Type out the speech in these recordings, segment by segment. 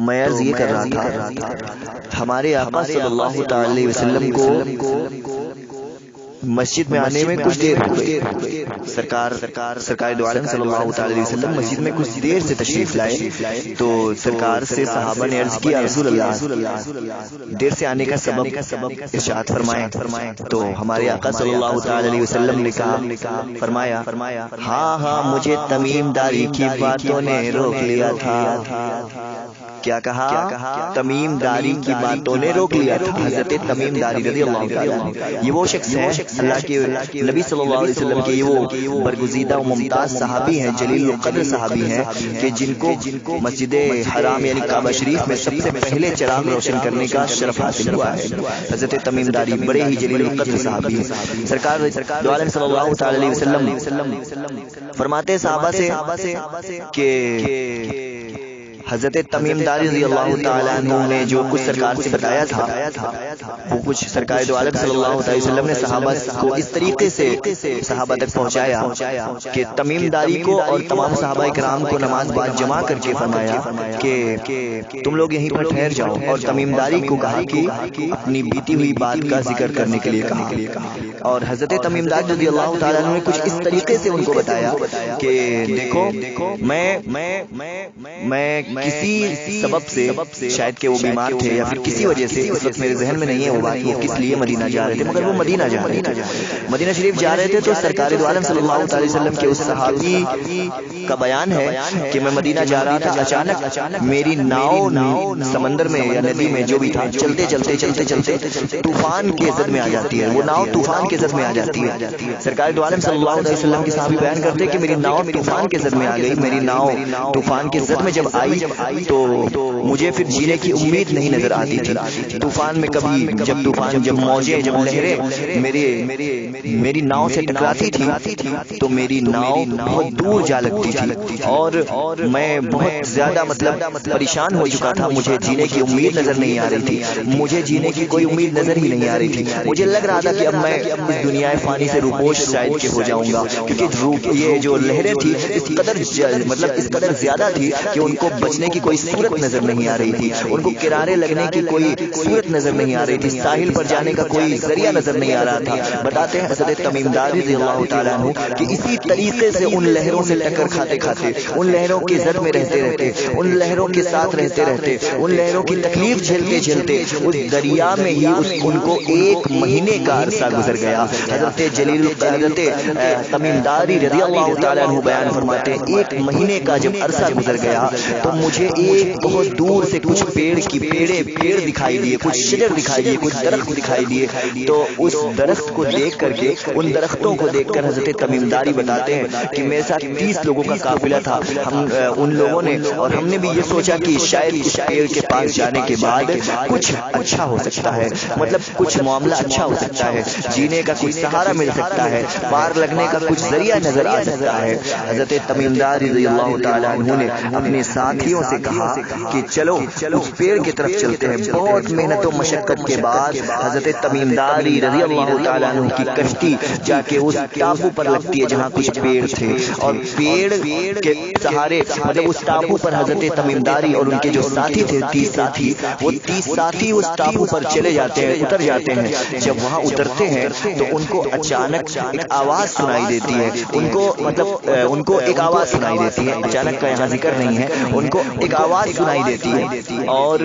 میں عرض یہ کر رہا تھا ہمارے آقا صلی اللہ تعالی علیہ وسلم کو مسجد میں آنے میں کچھ دیر ہو گئی. سرکار دو عالم صلی اللہ تعالی علیہ وسلم مسجد میں کچھ دیر سے تشریف لائے تو سرکار سے صحابہ نے عرض کیا رسول اللہ دیر سے آنے کا سبب ارشاد فرمائیں. تو ہمارے آقا صلی اللہ تعالی علیہ وسلم نے کہا فرمایا ہاں مجھے تمیم داری کی باتوں نے روک لیا تھا. کیا کہا؟ تمیم داری کی باتوں نے روک لیا تھا. حضرت تمیم داری رضی اللہ تعالی عنہ یہ وہ شخص ہے اللہ کے نبی صلی اللہ علیہ وسلم کے یہ وہ برگزیدہ و ممتاز صحابی ہیں, جلیل القدر صحابی ہیں کہ جن کو مسجد حرام یعنی کعبہ شریف میں سب سے پہلے چراغ روشن کرنے کا شرف حاصل ہوا ہے. حضرت تمیم داری بڑے ہی جلیل القدر صحابی ہیں. سرکار دو عالم صلی اللہ تعالی علیہ وسلم فرماتے صحابہ سے کہ حضرت تمیم داری رضی اللہ تعالیٰ عنہ نے جو کچھ سرکار سے بتایا تھا وہ کچھ سرکار دو عالم صلی اللہ علیہ وسلم نے صحابہ کو اس طریقے سے صحابہ تک پہنچایا کہ تمیم داری کو اور تمام صحابہ کرام کو نماز بعد جمع کر کے فرمایا کہ تم لوگ یہیں پر ٹھہر جاؤ, اور تمیم داری کو کہا کہ اپنی بیتی ہوئی بات کا ذکر کرنے کے لیے کہا. اور حضرت تمیم داری رضی اللہ تعالیٰ عنہ نے کچھ اس طریقے سے ان کو بتایا کہ دیکھو میں کسی سبب سے شاید کہ وہ بیمار تھے یا پھر کسی وجہ سے اس وقت میرے ذہن میں نہیں ہے وہ بات وہ کس لیے مدینہ جا رہے تھے, مگر وہ مدینہ شریف جا رہے تھے. تو سرکار دو عالم صلی اللہ علیہ وسلم کے اس صحابی کا بیان ہے کہ میں مدینہ جا رہا تھا, اچانک میری ناؤ سمندر میں یا ندی میں جو بھی تھا چلتے طوفان کے زد میں آ جاتی ہے. وہ ناؤ طوفان کے زد میں آ جاتی ہے. سرکار دو عالم صلی اللہ علیہ وسلم کے صحابی بیان کرتے کہ میری ناؤ طوفان کے زد میں آ گئی. میری ناؤ طوفان کے زد میں جب آئی تو مجھے پھر جینے کی امید نہیں نظر آتی تھی. طوفان میں کبھی جب موجیں جب لہریں میری ناؤ سے ٹکراتی تھی تو میری ناؤ بہت دور جا لگتی تھی اور میں بہت زیادہ پریشان ہو چکا تھا. مجھے جینے کی امید نظر نہیں آ رہی تھی, مجھے جینے کی کوئی امید نظر ہی نہیں آ رہی تھی. مجھے لگ رہا تھا کہ اب میں اس دنیا فانی سے روپوش شاید کہ ہو جاؤں گا, کیونکہ یہ جو لہریں تھی اس قدر زیادہ تھی کہ ان کو بچنے کی کوئی صورت نظر نہیں آ رہی تھی, ان کو کنارے لگنے کی کوئی صورت نظر نہیں آ رہی تھی, ساحل پر جانے کا کوئی ذریعہ نظر نہیں آ رہا تھا. بتاتے ہیں حضرت تمیم داری رضی اللہ تعالیٰ عنہ کہ اسی طریقے سے ان لہروں سے ٹکر کھاتے ان لہروں کے زد میں رہتے ان لہروں کے ساتھ رہتے ان لہروں کی تکلیف جھیلتے اس دریا میں ہی ان کو 1 مہینے کا عرصہ گزر گیا. حضرت تمیم داری رضی اللہ تعالیٰ عنہ بیان فرماتے ہیں 1 مہینے کا جب عرصہ گزر گیا تو مجھے ایک بہت دور سے کچھ پیڑ دکھائی دیے, کچھ شجر دکھائی دیے, کچھ درخت دکھائی دیے. تو اس درخت کو دیکھ کر کے ان درختوں کو دیکھ کر حضرت تمیم داری بتاتے ہیں کہ میرے ساتھ 30 لوگوں کا قافلہ تھا. ان لوگوں نے اور ہم نے بھی یہ سوچا کہ شاید اس پیڑ کے پاس جانے کے بعد کچھ اچھا ہو سکتا ہے, کچھ معاملہ اچھا ہو سکتا ہے, جینے کا کچھ سہارا مل سکتا ہے, پار لگنے کا کچھ ذریعہ نظر آ سکتا ہے. حضرت تمیم داری رضی اللہ تعالیٰ عنہ نے اپنے ساتھیوں سے کہا کہ چلو اس پیڑ کی طرف چلتے ہیں. بہت محنت و مشقت کے بعد حضرت تمیم داری رضی اللہ تعالیٰ عنہ کی کشتی جا کے اس ٹاپو پر لگتی ہے جہاں کچھ پیڑ تھے, اور پیڑ کے سہارے اس ٹاپو پر حضرت تمیم داری اور ان کے جو ساتھی تھے 30 ساتھی, وہ 30 ساتھی اس ٹاپو پر چلے جاتے ہیں, اتر جاتے ہیں. جب وہاں اترتے ہیں تو ان کو اچانک ایک آواز سنائی دیتی ہے. ان کو ایک آواز سنائی دیتی ہے, اچانک کا یہاں ذکر نہیں ہے, ان کو ایک آواز سنائی دیتی ہے اور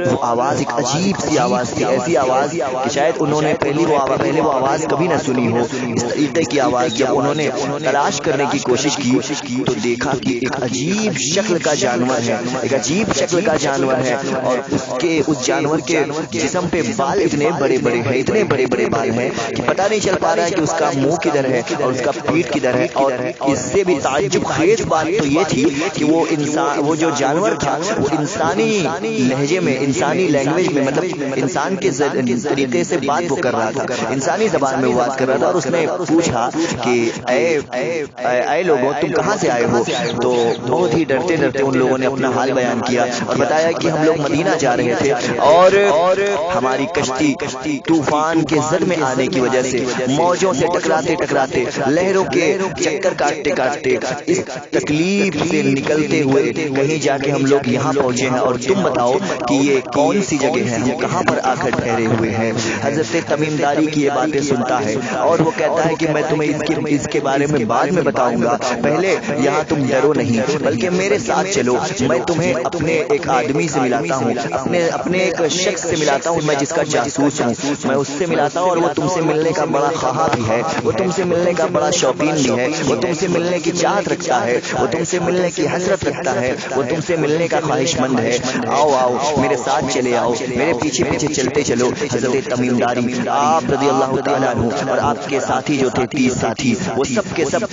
وہ آواز ایک عجیب سی آواز تھی, ایسی آواز کہ شاید انہوں نے پہلے وہ آواز کبھی نہ سنی ہو. اس طریقے کی آواز جب انہوں نے تلاش کرنے کی کوشش کی تو دیکھا کہ ایک عجیب شکل کا جانور ہے, اور اس جانور کے جسم پہ بال اتنے بڑے بڑے بال ہیں کہ پتہ نہیں چل پا رہا ہے کہ اس کا منہ کدھر ہے اور اس کا پیٹھ کدھر ہے. اور اس سے بھی تعجب خیز بات تو یہ تھی کہ وہ جو جانور تھا وہ انسانی لہجے میں, انسانی لینگویج میں, انسان کے طریقے سے بات وہ کر رہا تھا, انسانی زبان میں وہ بات کر رہا تھا. اور اس نے پوچھا کہ اے لوگوں تم کہاں سے آئے ہو؟ تو بہت ہی ڈرتے ان لوگوں نے اپنا حال بیان کیا اور بتایا کہ ہم لوگ مدینہ جا رہے تھے اور ہماری کشتی طوفان کے زد میں آنے کی وجہ وجہ سے موجوں سے ٹکراتے ٹکراتے لہروں کے چکر کاٹتے کاٹتے اس تکلیف سے نکلتے ہوئے کہیں جا کے ہم لوگ یہاں پہنچے ہیں، اور تم بتاؤ کہ یہ کون سی جگہ ہے، ہم کہاں پر آ کر ٹھہرے ہوئے ہیں۔ حضرت تمیم داری کی یہ باتیں سنتا ہے اور وہ کہتا ہے کہ میں تمہیں اس کے بارے میں بعد میں بتاؤں گا، پہلے یہاں تم ڈرو نہیں بلکہ میرے ساتھ چلو، میں تمہیں اپنے ایک آدمی سے ملاتا ہوں، اپنے ایک شخص سے ملاتا ہوں، میں جس کا جاسوس ہوں، میں اس سے ملاتا ہوں، اور وہ تم سے ملنے کا بڑا خواہاں بھی ہے، وہ تم سے ملنے کا بڑا شوقین بھی ہے، وہ تم سے ملنے کی چاہت رکھتا ہے، وہ تم سے ملنے کی حسرت رکھتا ہے، وہ تم سے ملنے کا خواہش مند ہے۔ آؤ آؤ میرے ساتھ چلے آؤ، میرے پیچھے پیچھے چلتے چلو۔ حضرت تمیم داری آپ رضی اللہ تعالیٰ عنہ اور آپ کے ساتھی جو تھے 30 ساتھی، وہ سب کے سب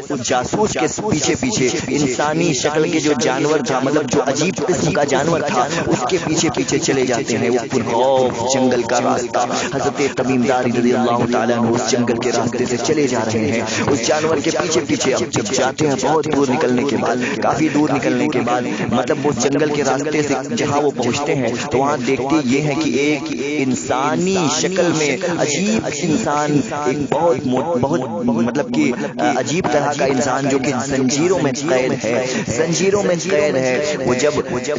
اس جاسوس کے پیچھے پیچھے انسانی شکل کے جو جانور تھا، مطلب جو عجیب قسم کا جانور تھا، اس کے پیچھے پیچھے چلے جاتے ہیں۔ وہ پرخوف جنگل کا راستہ، حضرت تمیم داری رضی اللہ تعالیٰ عنہ اس جنگل کے راستے سے چلے جا رہے ہیں، اس جانور کے پیچھے پیچھے۔ اب جب جاتے ہیں بہت دور نکلنے کے بعد، کافی دور نکلنے کے بعد، مطلب اس جنگل کے راستے سے جہاں وہ پہنچتے ہیں تو وہاں دیکھتے یہ ہے کہ ایک انسانی شکل میں عجیب انسان، ایک بہت مطلب کہ عجیب طرح کا انسان جو کہ زنجیروں میں قید ہے، زنجیروں میں قید ہے۔ وہ جب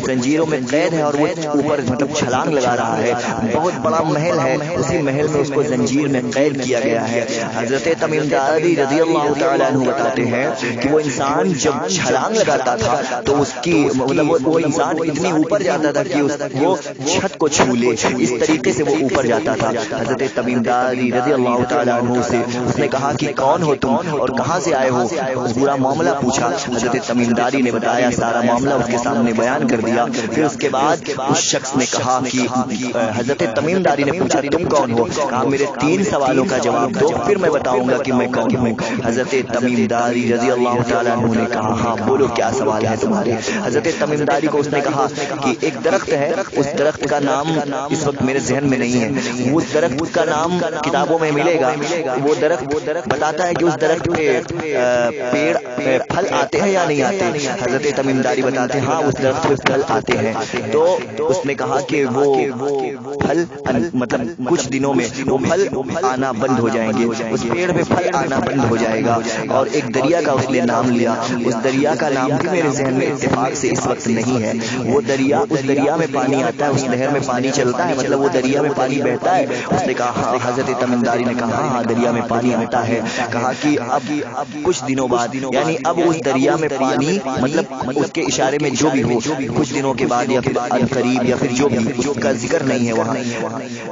زنجیروں میں قید ہے اور وہ اوپر مطلب چھلانگ لگا رہا ہے، بہت بڑا محل ہے، اسی محل میں اس کو زنجیر میں قید کیا گیا ہے۔ حضرت تمیم داری رضی اللہ تعالیٰ عنہ بتاتے ہیں کہ وہ انسان جب چھلانگ لگاتا تھا تو اس کی مطلب وہ انسان اتنی اوپر جاتا تھا کہ وہ چھت کو چھو لے، اس طریقے سے وہ اوپر جاتا تھا۔ حضرت تمیم داری رضی اللہ تعالیٰ عنہ سے اس نے کہا کہ کون ہو تم اور کہاں سے آئے ہو، پورا معاملہ پوچھا۔ حضرت تمیم داری نے بتایا، سارا معاملہ اس کے سامنے بیان کر دیا۔ پھر اس کے بعد اس شخص نے کہا کہ حضرت تمیم داری نے پوچھا تم کون ہو، کہا میرے 3 سوالوں کا جواب دو پھر میں بتاؤں گا کہ میں کون ہوں۔ حضرت تمیم داری رضی اللہ تعالیٰ عنہ نے کہا ہاں بولو کیا سوال ہے تمہارے۔ حضرت تمیم داری کو اس نے کہا کہ ایک درخت ہے، اس درخت کا نام اس وقت میرے ذہن میں نہیں ہے، وہ درخت کا نام کتابوں میں ملے گا۔ وہ درخت بتاتا ہے کہ اس درخت پہ پیڑ پھل آتے ہیں یا نہیں آتے۔ حضرت تمیم داری بتاتے ہیں ہاں اس درخت پہ پھل آتے ہیں۔ تو اس نے کہا کہ وہ پھل مطلب کچھ دنوں میں وہ پھل آنا بند ہو جائیں گے، اس پیڑ میں پھل آنا بند ہو جائے گا۔ اور ایک دریا کا اس نے نام لیا، اس دریا کا نام بھی میرے ذہن میں اتفاق سے اس وقت نہیں ہے۔ وہ دریا، اس دریا میں پانی آتا ہے، اس نہر میں پانی چلتا ہے، مطلب وہ دریا میں پانی بہتا ہے۔ اس نے کہا ہاں، حضرت تمیم داری نے کہا ہاں دریا میں پانی آتا ہے۔ کہا کہ اب کچھ دنوں بعد یعنی اب اس دریا میں پانی مطلب اس کے اشارے میں جو بھی ہو، کچھ دنوں کے بعد یا پھر قریب یا پھر جو بھی، اس کا ذکر نہیں ہے وہاں،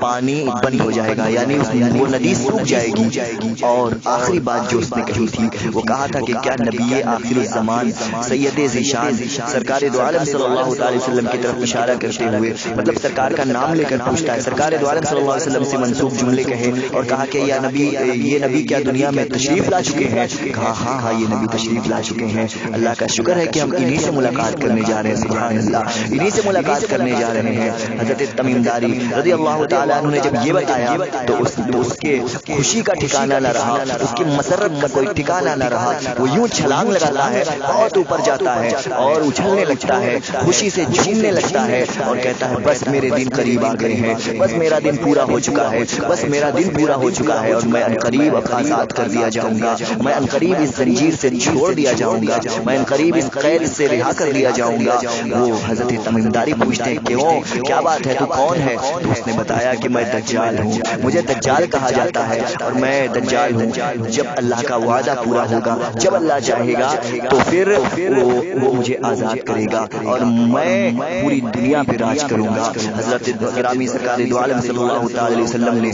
پانی بند ہو جائے گا، یعنی وہ ندی سوکھ جائے گی۔ اور آخری بات جو اس نے کہی تھی وہ کہا تھا کہ کیا نبی آخر الزمان سید ذیشان سرکار دو عالم صلی اللہ تعالی وسلم کی طرف اشارہ کرتے ہوئے مطلب سرکار کا نام لے کر پوچھتا ہے، سرکار دو عالم صلی اللہ علیہ وسلم سے منسوب جملے کہے اور کہا کہ یا نبی، یہ نبی کیا دنیا میں تشریف لا چکے ہیں؟ کہا ہاں ہاں یہ نبی تشریف لا چکے ہیں، اللہ کا شکر ہے کہ ہم انہی سے ملاقات کرنے جا رہے ہیں، سبحان اللہ، انہی سے ملاقات کرنے جا رہے ہیں۔ حضرت تمیم داری رضی اللہ تعالیٰ عنہ نے جب یہ بتایا تو اس کے خوشی کا ٹھکانہ نہ رہا، اس کی مسرت کا کوئی ٹھکانہ نہ رہا، وہ یوں چھلانگ لگاتا ہے، بہت اوپر جاتا ہے اور اچھلنے لگتا ہے، خوشی سے جھومنے لگتا ہے اور کہتا ہے بس میرے دن قریب آ گئے ہیں، بس میرا دن پورا ہو چکا ہے، بس میرا دن پورا ہو چکا ہے اور میں عنقریب آزاد کر دیا جاؤں گا، میں عنقریب اس زنجیر سے چھوڑ دیا جاؤں گا، میں عنقریب اس قید سے رہا کر دیا جاؤں گا۔ وہ حضرت تمیم داری پوچھتے ہیں کیوں، کیا بات ہے، تو کون ہے؟ تو اس نے بتایا کہ میں دجال ہوں، مجھے دجال کہا جاتا ہے اور میں دجال ہوں۔ جب اللہ کا وعدہ پورا ہوگا، جب اللہ چاہے گا تو پھر وہ مجھے آزاد کرے گا اور میں پوری دنیا پہ راج کروں گا۔ حضرت گرامی سرکار دو عالم صلی اللہ تعالی علیہ وسلم نے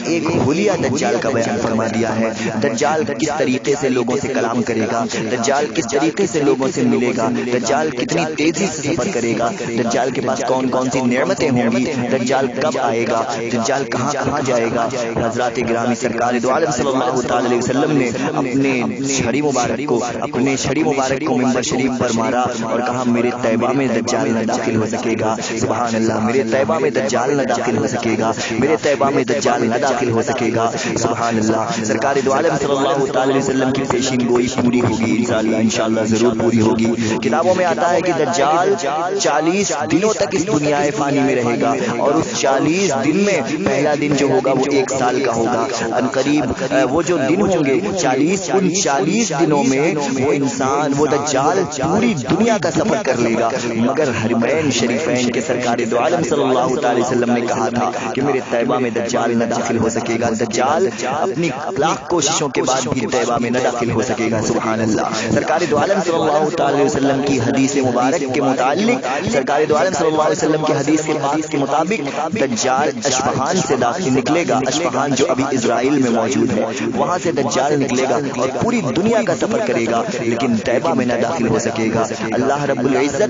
ایک حلیہ دجال کا بیان فرما دیا ہے۔ دجال کس طریقے سے لوگوں سے کلام کرے گا، دجال کس طریقے سے لوگوں سے ملے گا، دجال کتنی تیزی سے سفر کرے گا، دجال کے پاس کون کون سی نعمتیں ہوں گی، دجال کب آئے گا، دجال کہاں کہاں جائے گا۔ حضرات گرامی سرکار دو عالم صلی اللہ تعالی علیہ وسلم نے اپنے چھڑی مبارک کو منبر شریف پر مارا اور کہا میرے طیبہ میں دجال نہ داخل ہو سکے گا، سبحان اللہ، میرے طیبہ میں دجال نہ داخل ہو سکے گا، میرے طیبہ میں دجال نہ داخل ہو سکے گا، سبحان اللہ۔ سرکار دو عالم صلی اللہ تعالی علیہ وسلم کی پیشین گوئی پوری ہوگی، انشاءاللہ ضرور پوری ہوگی۔ کتابوں میں آتا ہے کہ دجال 40 دنوں تک اس دنیا فانی میں رہے گا اور اس 40 دن میں پہلا دن جو ہوگا وہ ایک 1 سال کا ہوگا، ان قریب وہ جو دن ہوں گے 40 دنوں میں وہ انسان وہ دجال پوری دنیا کا سفر کر لے گا، مگر حرمین شریفین کے سرکار دو عالم صلی اللہ علیہ وسلم نے کہا تھا کہ میرے طیبہ میں دجال نہ داخل ہو سکے گا، دجال اپنی لاکھ کوششوں کے بعد بھی طیبہ میں نہ داخل ہو سکے گا۔ سبحان اللہ۔ سرکار دو عالم صلی اللہ علیہ وسلم کی حدیث مبارک کے متعلق، سرکار دو عالم صلی اللہ علیہ وسلم کی حدیث کے پاک کے مطابق دجال اشفہان سے داخل نکلے گا، اشفہان جو ابھی اسرائیل میں موجود ہے، وہاں سے دجال نکلے گا اور پوری دنیا کا سفر کرے گا، لیکن طیبہ میں نہ داخل ہو سکے گا۔ اللہ رب العزت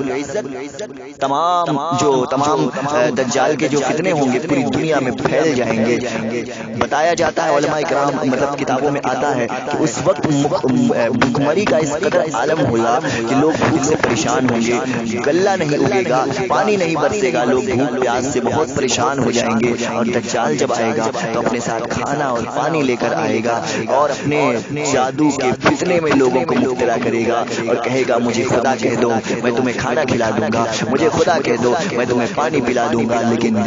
تمام دجال کے جو فتنے ہوں گے پوری دنیا میں پھیل جائیں گے۔ بتایا جاتا ہے علماء کرام مطلب کتابوں میں آتا ہے کہ اس وقت بھوکمری کا اس قدر عالم ہوگا کہ لوگ بھوک سے پریشان ہوں گے، غلہ نہیں اگے گا، پانی نہیں برسے گا، لوگ بھوک پیاس سے بہت پریشان ہو جائیں گے، اور دجال جب آئے گا تو اپنے ساتھ کھانا اور پانی لے کر آئے گا اور اپنے جادو کے فتنے میں لوگوں کو مبتلا کرے گا اور کہے گا مجھے خدا کہہ دو میں تمہیں کھانا کھلا دوں گا، مجھے خدا کہہ دو میں تمہیں پانی پلا دوں گا، لیکن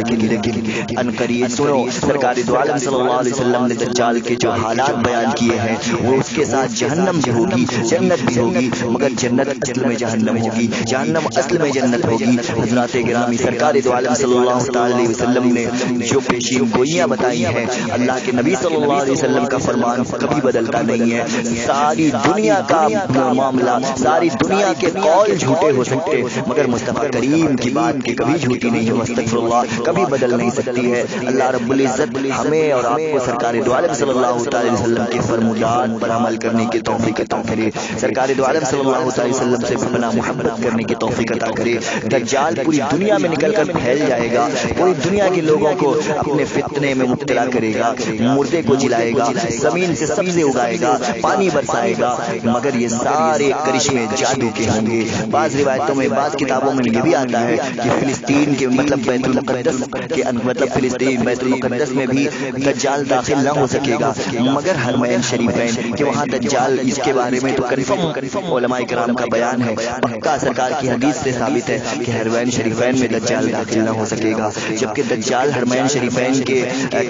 ان قریب سنو سرکار دو عالم صلی اللہ علیہ وسلم نے دجال کے جو حالات بیان کیے ہیں وہ اس کے ساتھ جہنم بھی ہوگی، جنت بھی ہوگی، مگر جنت اصل میں جہنم ہوگی، جہنم اصل میں جنت ہوگی۔ حضرات گرامی سرکار دو عالم صلی اللہ علیہ وسلم نے جو پیشین گوئیاں بتائی ہیں، اللہ کے نبی صلی اللہ علیہ وسلم کا فرمان کبھی بدلتا نہیں ہے۔ ساری دنیا کا معاملہ، ساری دنیا کے قول جھوٹے ہو سکتے مگر مصطفیٰ کریم کی بات کی کبھی جھوٹی نہیں ہو، استغفر اللہ، کبھی بدل نہیں سکتی ہے۔ اللہ رب العزت ہمیں اور آپ کو سرکار دو عالم صلی اللہ علیہ وسلم کے فرمودات پر عمل کرنے کی توفیق عطا کرے، سرکار دو عالم صلی اللہ علیہ وسلم سے بنا محبت کرنے کی توفیق عطا کرے۔ دجال پوری دنیا میں نکل کر پھیل جائے گا، پوری دنیا کے لوگوں کو اپنے فتنے میں مبتلا کرے گا، مردے کو جلائے گا، زمین سے سبزے اگائے گا، پانی برسائے گا، مگر یہ سارے کرشمے جادو کے ہوں گے۔ بعض روایتوں میں، بعض کتابوں میں یہ بھی آتا ہے کہ فلسطین کے مطلب بیت المقدس کے مطلب فلسطین بیت المقدس میں بھی دجال داخل نہ ہو سکے گا، مگر حرمین شریفین کہ وہاں دجال، اس کے بارے میں تو کنفرم علماء کرام کا بیان ہے، پکا سرکار کی حدیث سے ثابت ہے کہ حرمین شریفین میں دجال داخل نہ ہو سکے گا۔ جبکہ دجال حرمین شریفین کے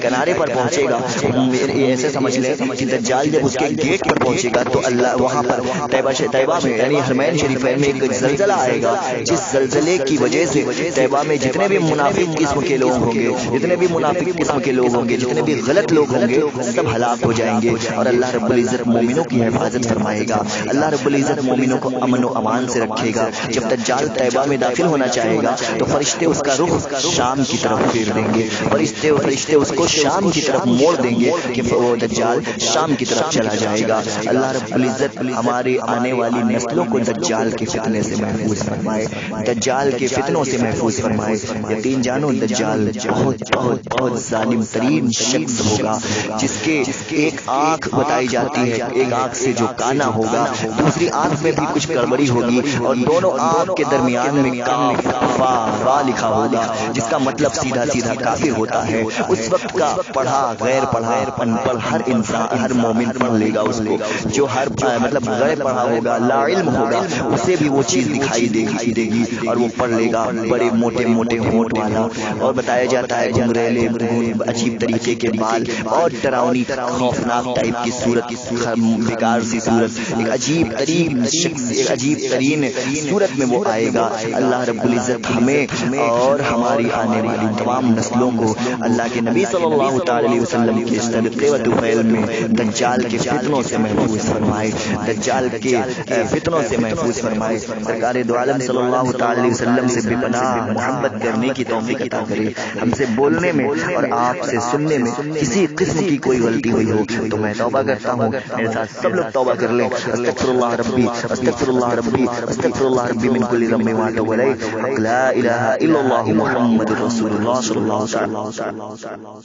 کنارے پر پہنچے گا، ایسے سمجھ لیں کہ دجال جب اس کے گیٹ پر پہنچے گا تو اللہ وہاں پر طیبہ میں یعنی حرمین شریفین میں ایک زلزلہ آئے گا، جس زلزلے کی وجہ سے طیبہ میں جتنے بھی منافق قسم کے لوگ ہوں گے، جتنے بھی منافق قسم کے لوگ ہوں گے، جتنے بھی غلط لوگ ہوں گے، سب ہلاک ہو جائیں گے، اور اللہ رب العزت مومنوں کی حفاظت فرمائے گا، اللہ رب العزت مومنوں کو امن و امان سے رکھے گا۔ جب دجال طیبہ میں داخل ہونا چاہے گا تو فرشتے اس کا رخ شام کی طرف پھیر دیں گے، فرشتے اس کو شام کی طرف موڑ دیں گے کہ وہ دجال شام کی طرف چلا جائے گا۔ اللہ رب العزت ہمارے آنے والی نسلوں کو دجال کے فتنے سے محفوظ فرمائے، دجال کے فتنوں سے محفوظ فرمائے۔ یقین جانو دجال بہت ظالم ترین شخص ہوگا، جس کے ایک آنکھ بتائی جاتی ہے، ایک آنکھ سے جو کانا ہوگا، دوسری آنکھ میں بھی کچھ گڑبڑی ہوگی، اور دونوں آنکھ کے درمیان میں کاف فا را لکھا ہوگا، جس کا مطلب سیدھا کافر ہوتا ہے۔ اس وقت کا پڑھا غیر پڑھا ان پڑھ ہر انسان، ہر مومن پڑھ لے گا اس کو، جو ہر مطلب غیر پڑھا ہوگا، لا علم ہوگا، اسے بھی وہ چیز دکھائی دے گی اور وہ پڑھ لے گا، بڑے موٹے ہونٹ والا، اور بتایا جاتا ہے گھنگریلے عجیب طریقے کے بال اور ڈراؤنی خوفناک ٹائپ کی صورت، بیکار سی صورت، ایک عجیب ترین شخص، ایک عجیب ترین صورت میں وہ آئے گا۔ اللہ رب العزت ہمیں اور ہماری آنے والی تمام نسلوں کو اللہ کے نبی صلی اللہ تعالی علیہ وسلم کے صدقے و طفیل میں دجال کے فتنوں سے محفوظ فرمائے، دجال کے فتنوں سے محفوظ فرمائے۔ سرکار دو عالم صلی اللہ تعالی علیہ وسلم سے بے پناہ محبت کرنے کی توفیق عطا کرے۔ ہم سے بولنے میں اور آپ سے سننے میں کسی قسم کی کوئی غلطی ہوئی ہو تو میں توبہ کرتا ہوں، میرے ساتھ سب لوگ توبہ کر لیں۔ استغفر اللہ ربی استغفر اللہ ربی استغفر اللہ ربی من کل ذنب واتوب الیہ، لا الہ الا اللہ محمد رسول اللہ صلی اللہ علیہ وسلم۔